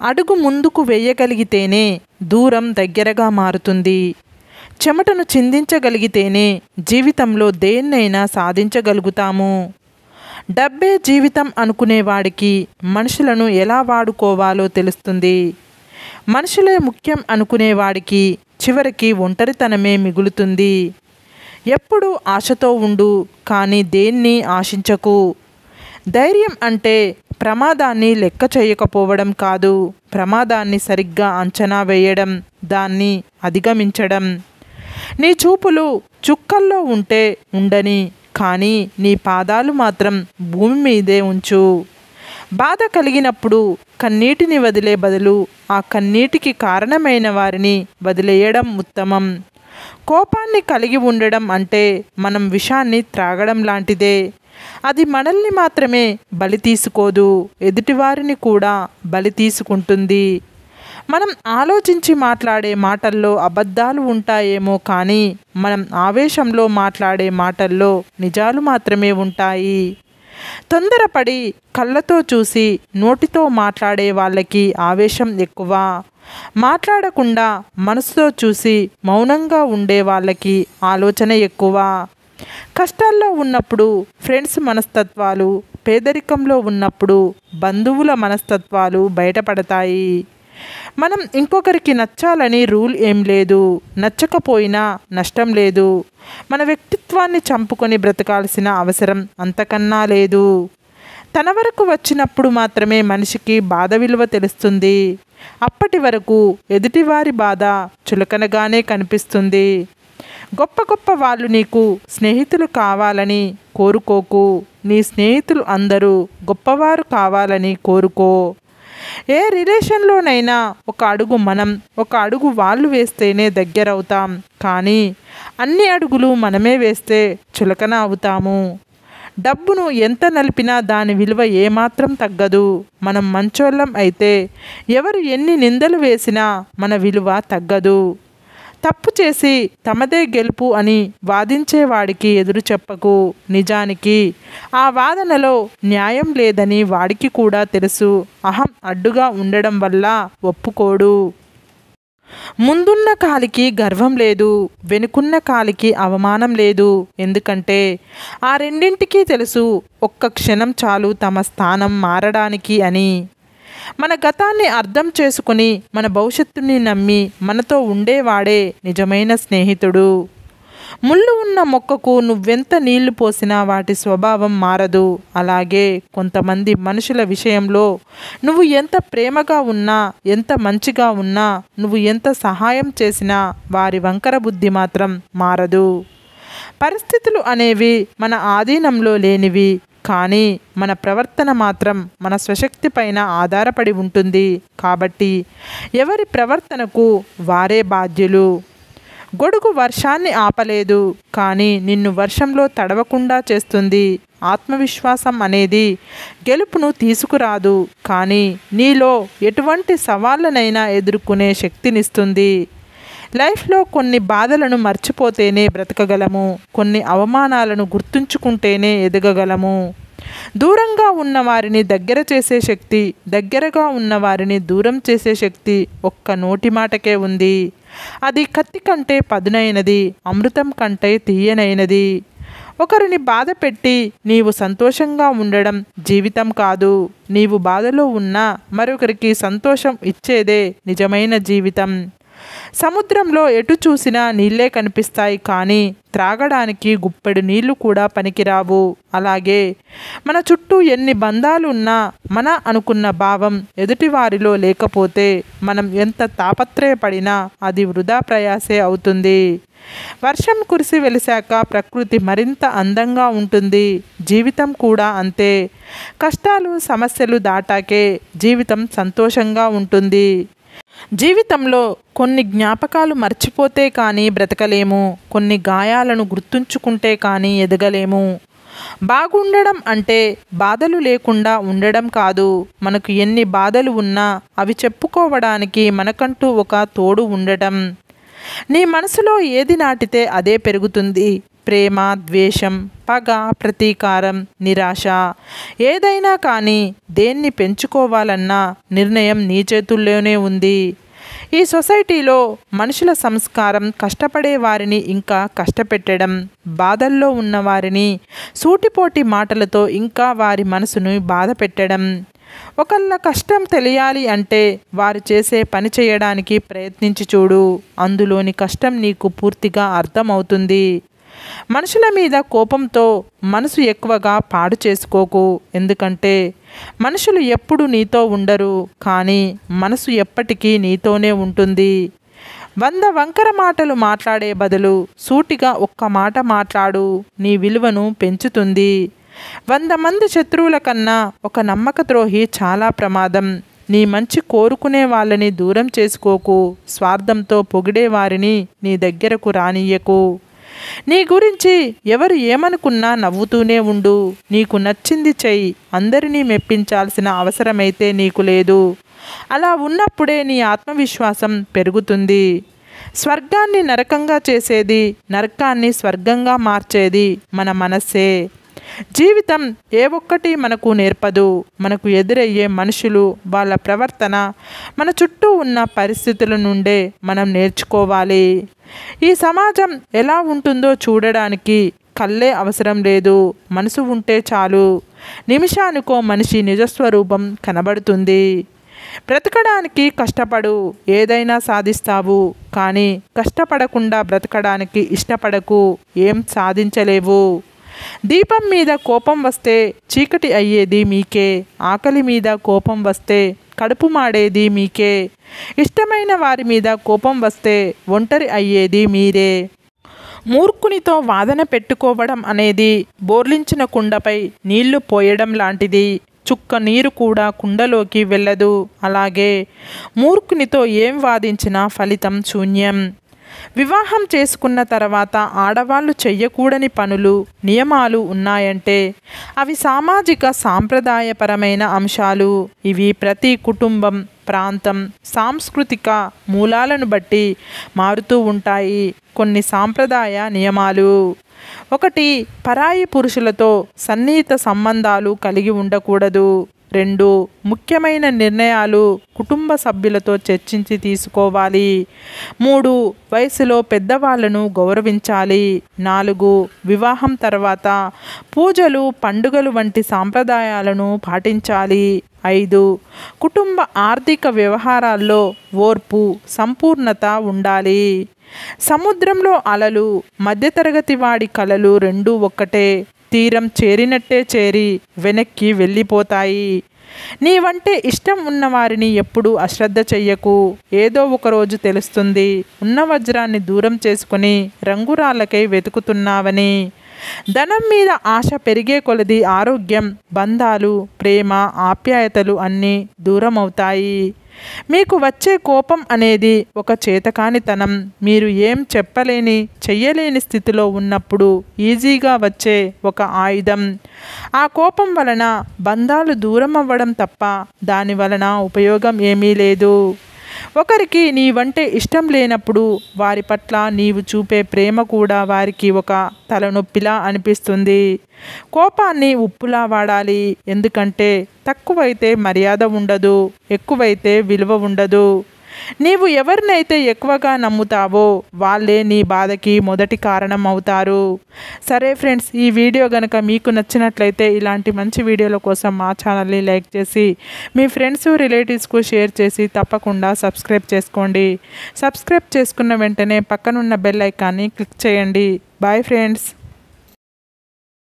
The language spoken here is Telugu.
అడుగు ముందుకు వేయగలిగితేనే దూరం దగ్గరగా మారుతుంది. చెమటను చిందించగలిగితేనే జీవితంలో దేన్నైనా సాధించగలుగుతాము. డబ్బే జీవితం అనుకునేవాడికి మనుషులను ఎలా వాడుకోవాలో తెలుస్తుంది. మనుషులే ముఖ్యం అనుకునేవాడికి చివరికి ఒంటరితనమే మిగులుతుంది. ఎప్పుడు ఆశతో ఉండు, కానీ దేన్ని ఆశించకు. ధైర్యం అంటే ప్రమాదాన్ని లెక్క చేయకపోవడం కాదు, ప్రమాదాన్ని సరిగ్గా అంచనా వేయడం, దాన్ని అధిగమించడం. నీ చూపులు చుక్కల్లో ఉంటే ఉండని, కానీ నీ పాదాలు మాత్రం భూమి మీదే ఉంచు. బాధ కలిగినప్పుడు కన్నీటిని వదిలే బదులు ఆ కన్నీటికి కారణమైన వారిని వదిలేయడం ఉత్తమం. కోపాన్ని కలిగి ఉండడం అంటే మనం విషాన్ని త్రాగడం లాంటిదే. అది మనల్ని మాత్రమే బలి తీసుకోదు, ఎదుటివారిని కూడా బలి తీసుకుంటుంది. మనం ఆలోచించి మాట్లాడే మాటల్లో అబద్ధాలు ఉంటాయేమో, కానీ మనం ఆవేశంలో మాట్లాడే మాటల్లో నిజాలు మాత్రమే ఉంటాయి. తొందరపడి కళ్ళతో చూసి నోటితో మాట్లాడే వాళ్ళకి ఆవేశం ఎక్కువ. మాట్లాడకుండా మనసుతో చూసి మౌనంగా ఉండే వాళ్ళకి ఆలోచన ఎక్కువ. కష్టాల్లో ఉన్నప్పుడు ఫ్రెండ్స్ మనస్తత్వాలు, పేదరికంలో ఉన్నప్పుడు బంధువుల మనస్తత్వాలు బయటపడతాయి. మనం ఇంకొకరికి నచ్చాలని రూల్ ఏం లేదు, నచ్చకపోయినా నష్టం లేదు. మన వ్యక్తిత్వాన్ని చంపుకొని బ్రతకాల్సిన అవసరం అంతకన్నా లేదు. తన వరకు వచ్చినప్పుడు మాత్రమే మనిషికి బాధ విలువ తెలుస్తుంది. అప్పటి వరకు ఎదుటివారి బాధ చులకనగానే కనిపిస్తుంది. గొప్ప గొప్ప వాళ్ళు నీకు స్నేహితులు కావాలని కోరుకోకు, నీ స్నేహితులు అందరూ గొప్పవారు కావాలని కోరుకో. ఏ రిలేషన్లోనైనా ఒక అడుగు మనం, ఒక అడుగు వాళ్ళు వేస్తేనే దగ్గరవుతాం, కానీ అన్ని అడుగులు మనమే వేస్తే చులకన అవుతాము. డబ్బును ఎంత నలిపినా దాని విలువ ఏమాత్రం తగ్గదు. మనం మంచోళ్ళం అయితే ఎవరు ఎన్ని నిందలు వేసినా మన విలువ తగ్గదు. తప్పు చేసి తమదే గెలుపు అని వాదించేవాడికి ఎదురు చెప్పకు. నిజానికి ఆ వాదనలో న్యాయం లేదని వాడికి కూడా తెలుసు. అహం అడ్డుగా ఉండడం వల్ల ఒప్పుకోడు. ముందున్న కాలికి గర్వం లేదు, వెనుకున్న కాలికి అవమానం లేదు. ఎందుకంటే ఆ రెండింటికి తెలుసు, ఒక్క క్షణం చాలు తమ స్థానం మారడానికి అని. మన గతాన్ని అర్థం చేసుకుని మన భవిష్యత్తుని నమ్మి మనతో ఉండేవాడే నిజమైన స్నేహితుడు. ముళ్ళు ఉన్న మొక్కకు నువ్వెంత నీళ్లు పోసినా వాటి స్వభావం మారదు. అలాగే కొంతమంది మనుషుల విషయంలో నువ్వు ఎంత ప్రేమగా ఉన్నా, ఎంత మంచిగా ఉన్నా, నువ్వు ఎంత సహాయం చేసినా వారి వంకర బుద్ధి మాత్రం మారదు. పరిస్థితులు అనేవి మన ఆధీనంలో లేనివి, కానీ మన ప్రవర్తన మాత్రం మన స్వశక్తి పైన ఆధారపడి ఉంటుంది. కాబట్టి ఎవరి ప్రవర్తనకు వారే బాధ్యులు. గొడుగు వర్షాన్ని ఆపలేదు, కానీ నిన్ను వర్షంలో తడవకుండా చేస్తుంది. ఆత్మవిశ్వాసం అనేది గెలుపును తీసుకురాదు, కానీ నీలో ఎటువంటి సవాళ్ళనైనా ఎదుర్కొనే శక్తినిస్తుంది. లైఫ్లో కొన్ని బాధలను మర్చిపోతేనే బ్రతకగలము, కొన్ని అవమానాలను గుర్తుంచుకుంటేనే ఎదగగలము. దూరంగా ఉన్న వారిని దగ్గర చేసే శక్తి, దగ్గరగా ఉన్న వారిని దూరం చేసే శక్తి ఒక్క నోటి మాటకే ఉంది. అది కత్తి కంటే పదునైనది, అమృతం కంటే తీయనైనది. ఒకరిని బాధ పెట్టి నీవు సంతోషంగా ఉండడం జీవితం కాదు. నీవు బాధలో ఉన్నా మరొకరికి సంతోషం ఇచ్చేదే నిజమైన జీవితం. సముద్రంలో ఎటు చూసినా నీళ్ళే కనిపిస్తాయి, కానీ త్రాగడానికి గుప్పెడు నీళ్లు కూడా పనికిరావు. అలాగే మన చుట్టూ ఎన్ని బంధాలు ఉన్నా మన అనుకున్న భావం ఎదుటివారిలో లేకపోతే మనం ఎంత తాపత్రయపడినా అది వృధా ప్రయాసే అవుతుంది. వర్షం కురిసి వెలిశాక ప్రకృతి మరింత అందంగా ఉంటుంది. జీవితం కూడా అంతే. కష్టాలు సమస్యలు దాటాకే జీవితం సంతోషంగా ఉంటుంది. జీవితంలో కొన్ని జ్ఞాపకాలు మర్చిపోతే కానీ బ్రతకలేము, కొన్ని గాయాలను గుర్తుంచుకుంటే కానీ ఎదగలేము. బాగుండడం అంటే బాధలు లేకుండా ఉండడం కాదు. మనకు ఎన్ని బాధలు ఉన్నా అవి చెప్పుకోవడానికి మనకంటూ ఒక తోడు ఉండటం. నీ మనసులో ఏది నాటితే అదే పెరుగుతుంది. ప్రేమ, ద్వేషం, పగ, ప్రతీకారం, నిరాశ, ఏదైనా కానీ దేన్ని పెంచుకోవాలన్నా నిర్ణయం నీ చేతుల్లోనే ఉంది. ఈ సొసైటీలో మనుషుల సంస్కారం కష్టపడే వారిని ఇంకా కష్టపెట్టడం, బాధల్లో ఉన్నవారిని సూటిపోటి మాటలతో ఇంకా వారి మనసును బాధ పెట్టడం. ఒకళ్ళ కష్టం తెలియాలి అంటే వారు చేసే పని చేయడానికి ప్రయత్నించి చూడు, అందులోని కష్టం నీకు పూర్తిగా అర్థమవుతుంది. మనుషుల మీద కోపంతో మనసు ఎక్కువగా పాడు చేసుకోకు, ఎందుకంటే మనుషులు ఎప్పుడు నీతో ఉండరు, కానీ మనసు ఎప్పటికీ నీతోనే ఉంటుంది. 100 వంకర మాటలు మాట్లాడే బదులు సూటిగా ఒక్క మాట మాట్లాడు, నీ విలువను పెంచుతుంది. 100 మంది శత్రువుల కన్నా ఒక నమ్మక ద్రోహి చాలా ప్రమాదం. నీ మంచి కోరుకునే వాళ్ళని దూరం చేసుకోకు, స్వార్థంతో పొగిడే వారిని నీ దగ్గరకు రానియ్యకు. నీ గురించి ఎవరు ఏమనుకున్నా నవ్వుతూనే ఉండు, నీకు నచ్చింది చెయ్యి, అందరినీ మెప్పించాల్సిన అవసరమైతే నీకు లేదు. అలా ఉన్నప్పుడే నీ ఆత్మవిశ్వాసం పెరుగుతుంది. స్వర్గాన్ని నరకంగా చేసేది, నరకాన్ని స్వర్గంగా మార్చేది మన మనస్సే. జీవితం ఏ ఒక్కటి మనకు నేర్పదు. మనకు ఎదురయ్యే మనుషులు, వాళ్ళ ప్రవర్తన, మన చుట్టూ ఉన్న పరిస్థితుల నుండే మనం నేర్చుకోవాలి. ఈ సమాజం ఎలా ఉంటుందో చూడడానికి కళ్ళే అవసరం లేదు, మనసు ఉంటే చాలు. నిమిషానికో మనిషి నిజస్వరూపం కనబడుతుంది. బ్రతకడానికి కష్టపడు, ఏదైనా సాధిస్తావు. కానీ కష్టపడకుండా బ్రతకడానికి ఇష్టపడకు, ఏం సాధించలేవు. దీపం మీద కోపం వస్తే చీకటి అయ్యేది మీకే, ఆకలి మీద కోపం వస్తే కడుపు మాడేది మీకే, ఇష్టమైన వారి మీద కోపం వస్తే ఒంటరి అయ్యేది మీరే. మూర్ఖునితో వాదన పెట్టుకోవడం అనేది బోర్లించిన కుండపై నీళ్లు పోయడం లాంటిది. చుక్క నీరు కూడా కుండలోకి వెళ్ళదు. అలాగే మూర్ఖునితో ఏం వాదించినా ఫలితం శూన్యం. వివాహం చేసుకున్న తర్వాత ఆడవాళ్ళు చెయ్యకూడని పనులు, నియమాలు ఉన్నాయంటే అవి సామాజిక సాంప్రదాయపరమైన అంశాలు. ఇవి ప్రతి కుటుంబం, ప్రాంతం, సాంస్కృతిక మూలాలను బట్టి మారుతూ ఉంటాయి. కొన్ని సాంప్రదాయ నియమాలు: 1. పరాయి పురుషులతో సన్నిహిత సంబంధాలు కలిగి ఉండకూడదు. 2. ముఖ్యమైన నిర్ణయాలు కుటుంబ సభ్యులతో చర్చించి తీసుకోవాలి. 3. వయసులో పెద్దవాళ్లను గౌరవించాలి. 4. వివాహం తర్వాత పూజలు, పండుగలు వంటి సాంప్రదాయాలను పాటించాలి. 5. కుటుంబ ఆర్థిక వ్యవహారాల్లో ఓర్పు, సంపూర్ణత ఉండాలి. సముద్రంలో అలలు, మధ్యతరగతి వాడి కలలు రెండూ ఒక్కటే. తీరం చేరినట్టే చేరి వెనక్కి వెళ్ళిపోతాయి. నీవంటే ఇష్టం ఉన్నవారిని ఎప్పుడూ అశ్రద్ధ చెయ్యకు. ఏదో ఒకరోజు తెలుస్తుంది ఉన్న వజ్రాన్ని దూరం చేసుకుని రంగురాళ్ళకై వెతుకుతున్నావని. ధనం మీద ఆశ పెరిగే కొలది ఆరోగ్యం, బంధాలు, ప్రేమ, ఆప్యాయతలు అన్నీ దూరం అవుతాయి. మీకు వచ్చే కోపం అనేది ఒక చేతకానితనం. మీరు ఏం చెప్పలేని, చెయ్యలేని స్థితిలో ఉన్నప్పుడు ఈజీగా వచ్చే ఒక ఆయుధం. ఆ కోపం వలన బంధాలు దూరం అవ్వడం తప్ప దాని వలన ఉపయోగం ఏమీ లేదు. ఒకరికి నీవంటే ఇష్టం లేనప్పుడు వారి పట్ల నీవు చూపే ప్రేమ కూడా వారికి ఒక తలనొప్పిలా అనిపిస్తుంది. కోపాన్ని ఉప్పులా వాడాలి. ఎందుకంటే తక్కువైతే మర్యాద ఉండదు, ఎక్కువైతే విలువ ఉండదు. నీవు ఎవరినైతే ఎక్కువగా నమ్ముతావో వాళ్ళే నీ బాధకి మొదటి కారణం అవుతారు. సరే ఫ్రెండ్స్, ఈ వీడియో కనుక మీకు నచ్చినట్లయితే ఇలాంటి మంచి వీడియోల కోసం మా ఛానల్ని లైక్ చేసి మీ ఫ్రెండ్స్, రిలేటివ్స్కు షేర్ చేసి తప్పకుండా సబ్స్క్రైబ్ చేసుకోండి. సబ్స్క్రైబ్ చేసుకున్న వెంటనే పక్కనున్న బెల్ ఐకాన్ని క్లిక్ చేయండి. Bye friends.